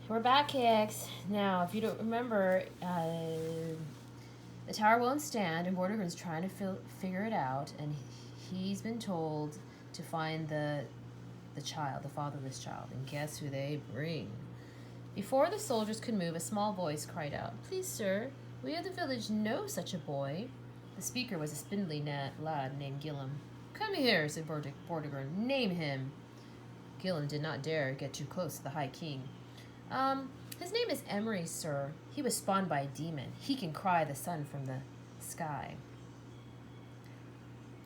We're back, KX. Now, if you don't remember, the tower won't stand, and Vortigern's trying to figure it out, and he's been told to find the child, the fatherless child, and guess who they bring? Before the soldiers could move, a small voice cried out, "Please, sir, we of the village know such a boy." The speaker was a spindly lad named Gillum. "Come here," said Vortigern. "Name him." Gillum did not dare get too close to the High King. His name is Emery, sir. He was spawned by a demon. He can cry the sun from the sky."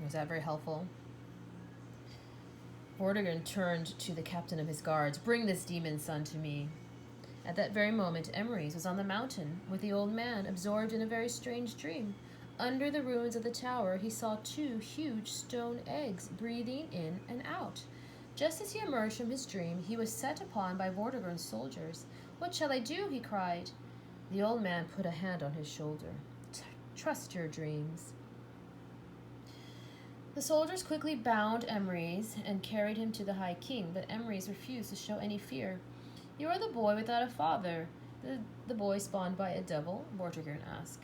Was that very helpful? Vortigern turned to the captain of his guards. "Bring this demon son to me." At that very moment, Emery's was on the mountain with the old man, absorbed in a very strange dream. Under the ruins of the tower, he saw 2 huge stone eggs breathing in and out. Just as he emerged from his dream, he was set upon by Vortigern's soldiers. "What shall I do?" he cried. The old man put a hand on his shoulder. "Trust your dreams." The soldiers quickly bound Emery's and carried him to the High King, but Emery's refused to show any fear. "You are the boy without a father. The boy spawned by a devil?" Vortigern asked.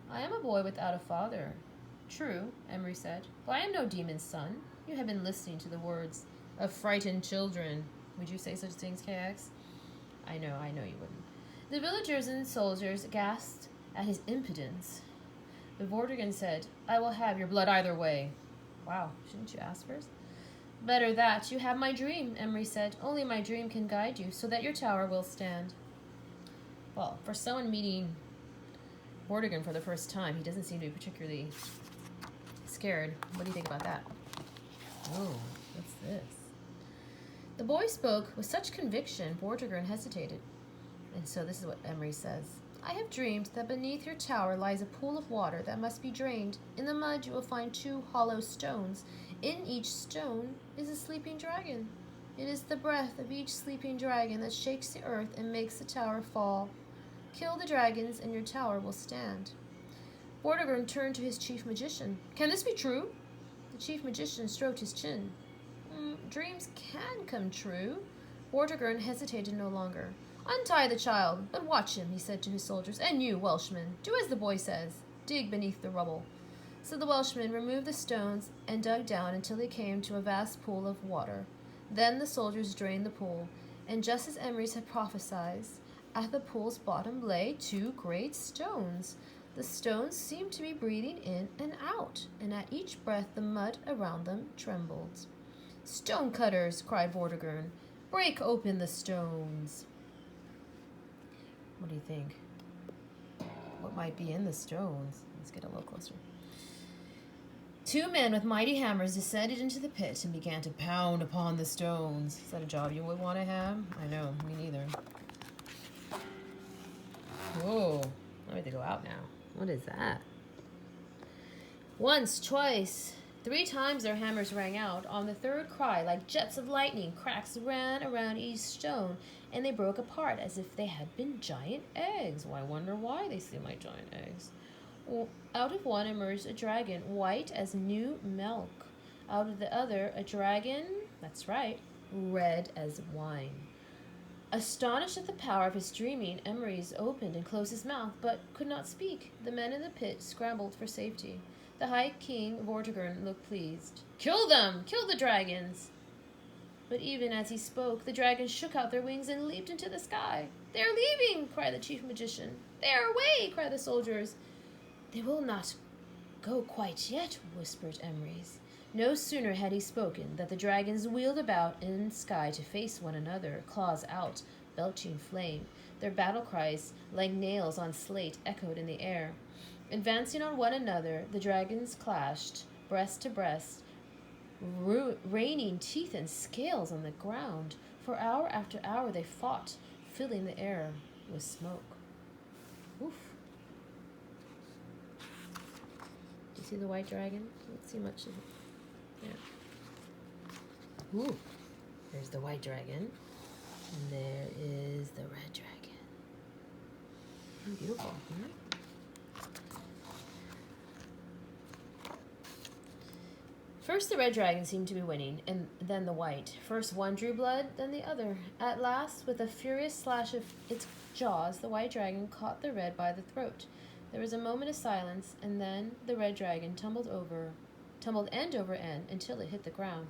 "I am a boy without a father." "True," Emery said, "but I am no demon's son. You have been listening to the words of frightened children." Would you say such things, KX? I know you wouldn't. The villagers and soldiers gasped at his impudence. But Vortigern said, "I will have your blood either way." Wow, shouldn't you ask first? "Better that. You have my dream," Emery said. "Only my dream can guide you so that your tower will stand." Well, for someone meeting Vortigern for the first time, he doesn't seem to be particularly scared. What do you think about that? Oh, what's this? The boy spoke with such conviction, Vortigern hesitated. And so this is what Emery says. "I have dreamed that beneath your tower lies a pool of water that must be drained. In the mud you will find 2 hollow stones. In each stone is a sleeping dragon. It is the breath of each sleeping dragon that shakes the earth and makes the tower fall. Kill the dragons and your tower will stand." Vortigern turned to his chief magician. "Can this be true?" The chief magician stroked his chin. "Dreams can come true." Vortigern hesitated no longer. "Untie the child, but watch him," he said to his soldiers. "And you, Welshman, do as the boy says. Dig beneath the rubble." So the Welshman removed the stones and dug down until he came to a vast pool of water. Then the soldiers drained the pool, and just as Emery's had prophesied, at the pool's bottom lay 2 great stones. The stones seemed to be breathing in and out, and at each breath the mud around them trembled. "Stone cutters!" cried Vortigern. "Break open the stones." What do you think? What might be in the stones? Let's get a little closer. 2 men with mighty hammers descended into the pit and began to pound upon the stones. Is that a job you would want to have? I know, me neither. Whoa, I need to go out now. What is that? Once, twice, 3 times their hammers rang out. On the 3rd cry, like jets of lightning, cracks ran around each stone, and they broke apart as if they had been giant eggs. Well, I wonder why they seem like giant eggs. Out of one emerged a dragon, white as new milk. Out of the other, a dragon, that's right, red as wine. Astonished at the power of his dreaming, Emery's opened and closed his mouth, but could not speak. The men in the pit scrambled for safety. The High King Vortigern looked pleased. "Kill them! Kill the dragons!" But even as he spoke, the dragons shook out their wings and leaped into the sky. "They are leaving!" cried the chief magician. "They are away!" cried the soldiers. "They will not go quite yet," whispered Emery's. No sooner had he spoken than the dragons wheeled about in the sky to face one another, claws out, belching flame. Their battle cries, like nails on slate, echoed in the air. Advancing on one another, the dragons clashed, breast to breast, raining teeth and scales on the ground. For hour after hour they fought, filling the air with smoke. Oof. Do you see the white dragon? Let's see much of it. Yeah. Ooh. There's the white dragon. And there is the red dragon. Beautiful, isn't it? First the red dragon seemed to be winning, and then the white. First one drew blood, then the other. At last, with a furious slash of its jaws, the white dragon caught the red by the throat. There was a moment of silence, and then the red dragon tumbled end over end until it hit the ground.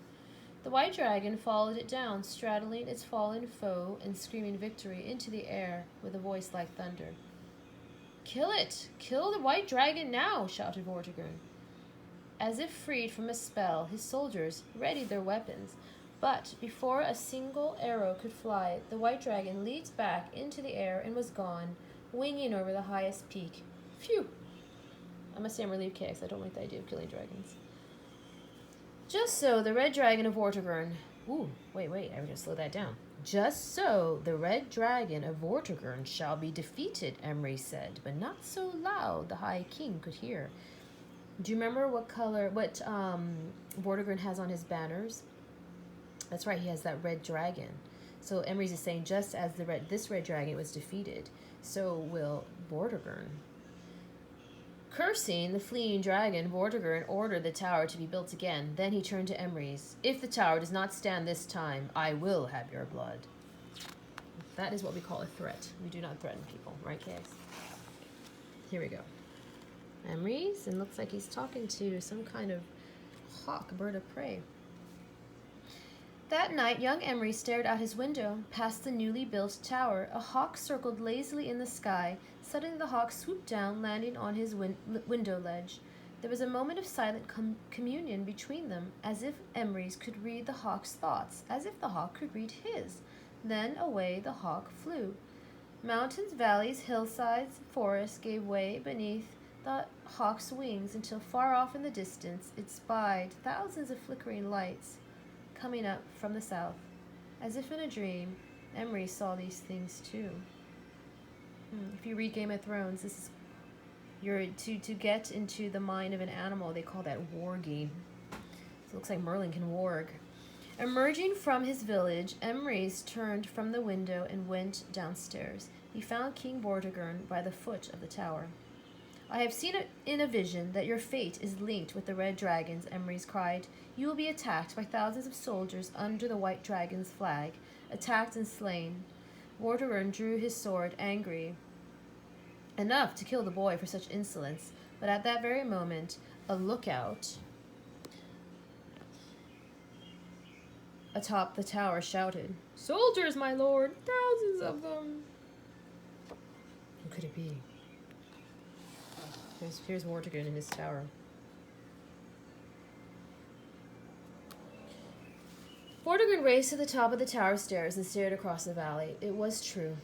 The white dragon followed it down, straddling its fallen foe and screaming victory into the air with a voice like thunder. "Kill it! Kill the white dragon now!" shouted Vortigern. As if freed from a spell, his soldiers readied their weapons, but before a single arrow could fly, the white dragon leaped back into the air and was gone, winging over the highest peak. Phew! I must say I'm relieved, because I don't like the idea of killing dragons. Just so the red dragon of Vortigern... Ooh, wait, I'm going to slow that down. Just so the red dragon of Vortigern shall be defeated, Emery said, but not so loud the High King could hear. Do you remember what Vortigern has on his banners? That's right, he has that red dragon. So Emery's is saying, just as this red dragon was defeated, so will Vortigern. Cursing the fleeing dragon, Vortigern ordered the tower to be built again. Then he turned to Emery's. "If the tower does not stand this time, I will have your blood." That is what we call a threat. We do not threaten people, right, Cass? Here we go. Emery's, and looks like he's talking to some kind of hawk, bird of prey. That night, young Emery stared out his window, past the newly built tower. A hawk circled lazily in the sky. Suddenly the hawk swooped down, landing on his window ledge. There was a moment of silent communion between them, as if Emery's could read the hawk's thoughts, as if the hawk could read his. Then away the hawk flew. Mountains, valleys, hillsides, forests gave way beneath the hawk's wings until far off in the distance it spied thousands of flickering lights coming up from the south. As if in a dream, Emery saw these things too. If you read Game of Thrones, this is to get into the mind of an animal. They call that warging. So it looks like Merlin can warg. Emerging from his village, Emery's turned from the window and went downstairs. He found King Vortigern by the foot of the tower. "I have seen in a vision that your fate is linked with the red dragons," Emery's cried. "You will be attacked by thousands of soldiers under the white dragon's flag, attacked and slain." Vortigern drew his sword, angry enough to kill the boy for such insolence, but at that very moment, a lookout atop the tower shouted, "Soldiers, my lord! Thousands of them!" Who could it be? Here's Vortigern in his tower. Vortigern raced to the top of the tower stairs and stared across the valley. It was true.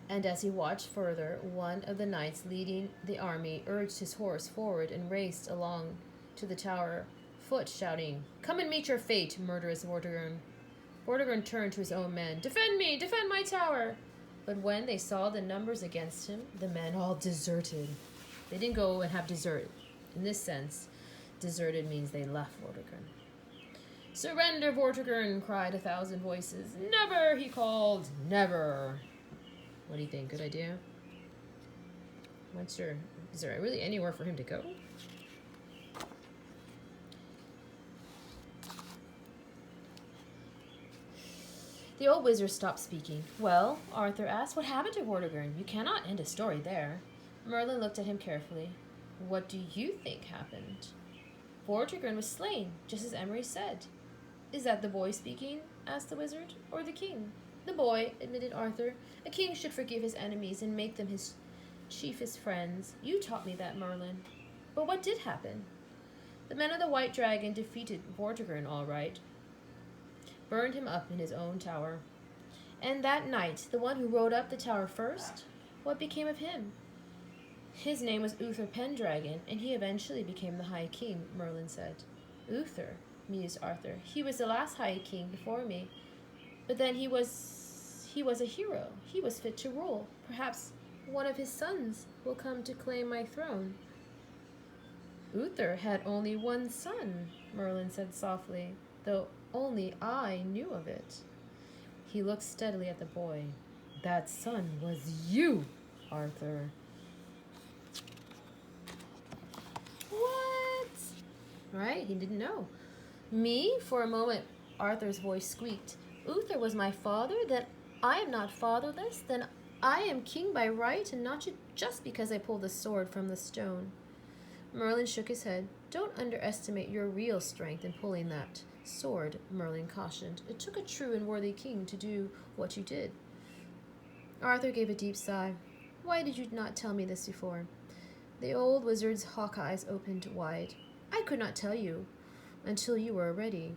And as he watched further, one of the knights leading the army urged his horse forward and raced along to the tower foot, shouting, "Come and meet your fate, murderous Vortigern." Vortigern turned to his own men. "Defend me! Defend my tower!" But when they saw the numbers against him, the men all deserted. They didn't go and have dessert. In this sense, deserted means they left Vortigern. "Surrender, Vortigern!" cried 1,000 voices. "Never!" he called. "Never!" What do you think? Good idea? Is there really anywhere for him to go? The old wizard stopped speaking. "Well," Arthur asked, "what happened to Vortigern? You cannot end a story there." Merlin looked at him carefully. "What do you think happened?" "Vortigern was slain, just as Emery said." "Is that the boy speaking?" asked the wizard. "Or the king?" "The boy," admitted Arthur. "A king should forgive his enemies and make them his chiefest friends. You taught me that, Merlin." "But what did happen?" "The men of the White Dragon defeated Vortigern all right. Burned him up in his own tower." "And that knight, the one who rode up the tower first? What became of him?" "His name was Uther Pendragon, and he eventually became the High King," Merlin said. "Uther," mused Arthur. "He was the last High King before me. But then he was a hero. He was fit to rule. Perhaps one of his sons will come to claim my throne." "Uther had only one son," Merlin said softly, "though only I knew of it." He looked steadily at the boy. "That son was you, Arthur." What? Right? He didn't know. Me? For a moment, Arthur's voice squeaked. Uther was my father? Then I am not fatherless? Then I am king by right, and not just because I pulled the sword from the stone. Merlin shook his head. Don't underestimate your real strength in pulling that sword, Merlin cautioned. It took a true and worthy king to do what you did. Arthur gave a deep sigh. Why did you not tell me this before? The old wizard's hawk eyes opened wide. I could not tell you until you were ready.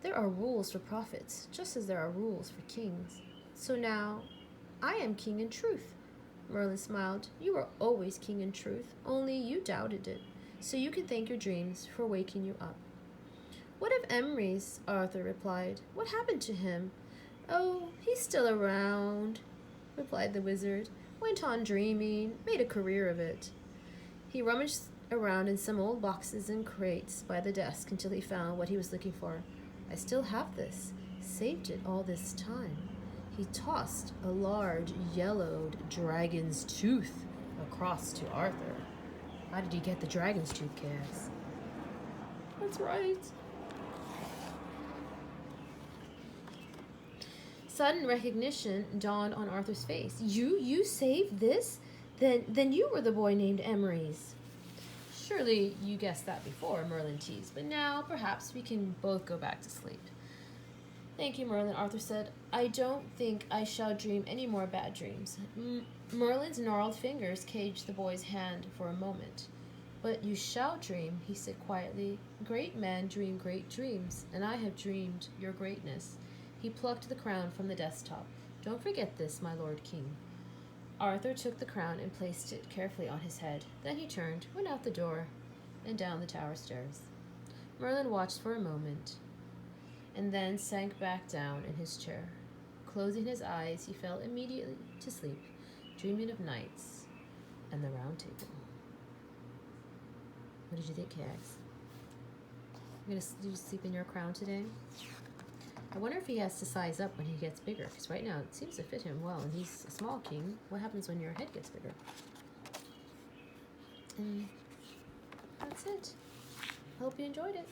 There are rules for prophets, just as there are rules for kings. So now, I am king in truth. Merlin smiled. You were always king in truth, only you doubted it. So you can thank your dreams for waking you up. What of Emrys? Arthur replied. What happened to him? Oh, he's still around, replied the wizard. Went on dreaming, made a career of it. He rummaged around in some old boxes and crates by the desk until he found what he was looking for. I still have this. Saved it all this time. He tossed a large, yellowed dragon's tooth across to Arthur. How did he get the dragon's tooth, Cass? That's right. Sudden recognition dawned on Arthur's face. You saved this? Then you were the boy named Emrys. Surely you guessed that before, Merlin teased, but now perhaps we can both go back to sleep. Thank you, Merlin, Arthur said. I don't think I shall dream any more bad dreams. Merlin's gnarled fingers caged the boy's hand for a moment. But you shall dream, he said quietly. Great men dream great dreams, and I have dreamed your greatness. He plucked the crown from the desktop. Don't forget this, my lord king. Arthur took the crown and placed it carefully on his head. Then he turned, went out the door, and down the tower stairs. Merlin watched for a moment, and then sank back down in his chair. Closing his eyes, he fell immediately to sleep, dreaming of knights and the round table. What did you think, Cags? You're gonna sleep in your crown today? I wonder if he has to size up when he gets bigger, because right now it seems to fit him well, and he's a small king. What happens when your head gets bigger? And that's it. Hope you enjoyed it.